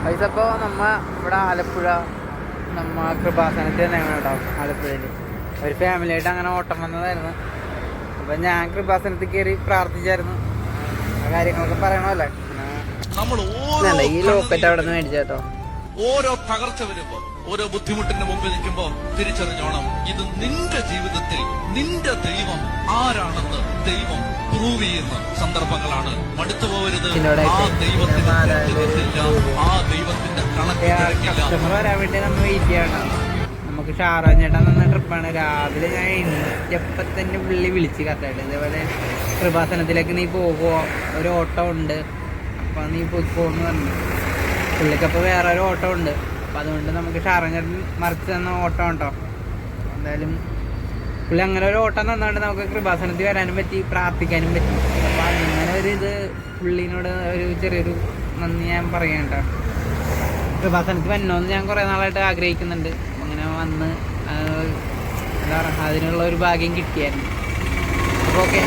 പൈസ ഇപ്പോൾ നമ്മ ഇവിടെ ആലപ്പുഴ നമ്മ കൃപാസനത്തിൽ തന്നെയാണ് കേട്ടോ. ആലപ്പുഴയിൽ ഒരു ഫാമിലിയായിട്ട് അങ്ങനെ ഓട്ടം വന്നതായിരുന്നു. അപ്പം ഞാൻ കൃപാസനത്തിൽ കയറി പ്രാർത്ഥിച്ചായിരുന്നു. ആ കാര്യങ്ങളൊക്കെ പറയണമല്ലേ. ഈ ലോക്കറ്റ് അവിടെ നിന്ന് മേടിച്ച കേട്ടോ. ഓരോ തകർച്ച വരുമ്പോ, ഓരോ ബുദ്ധിമുട്ടിന്റെ മുമ്പിൽ നിൽക്കുമ്പോ തിരിച്ചറിഞ്ഞോണം, ഇത് നിന്റെ ജീവിതത്തിൽ നിന്റെ ദൈവം ആരാണെന്ന് ദൈവം പ്രൂവ് ചെയ്യുന്ന സന്ദർഭങ്ങളാണ്. മടുത്തു പോകരുത്. ആ ദൈവത്തിന്റെ ആ ദൈവത്തിന്റെ കസ്റ്റമർ വരാൻ വേണ്ടി നമ്മൾ വെയിറ്റ് ചെയ്യണം. നമുക്ക് ഷാറാൻ ചേട്ടൻ തന്ന ട്രിപ്പാണ്. രാവിലെ ഞാൻ എണീറ്റപ്പം തന്നെ പുള്ളി വിളിച്ച് കത്തായിട്ട് ഇതേപോലെ കൃപാസനത്തിലേക്ക് നീ പോകുമോ, ഒരു ഓട്ടോ ഉണ്ട്, അപ്പം നീ പോയിക്കോന്ന് പറഞ്ഞു. പുള്ളിക്കപ്പോൾ വേറെ ഒരു ഓട്ടോ ഉണ്ട്. അപ്പം അതുകൊണ്ട് നമുക്ക് ഷാറാൻ ചേട്ടൻ മറിച്ച് തന്ന ഓട്ടോ ഉണ്ടോ. എന്തായാലും പുള്ളി അങ്ങനെ ഒരു ഓട്ടം തന്നുകൊണ്ട് നമുക്ക് കൃപാസനത്തിൽ വരാനും പറ്റി, പ്രാർത്ഥിക്കാനും പറ്റി. അപ്പം അങ്ങനെ ഒരു ഇത് പുള്ളീനോട് ഒരു ചെറിയൊരു നന്ദി ഞാൻ പറയാം കേട്ടോ. കൃപാസനത്തിൽ വരണമെന്ന് ഞാൻ കുറേ നാളായിട്ട് ആഗ്രഹിക്കുന്നുണ്ട്. അങ്ങനെ വന്ന് എന്താ പറയുക, അതിനുള്ള ഒരു ഭാഗ്യം കിട്ടിയായിരുന്നു. അപ്പോൾ ഓക്കെ.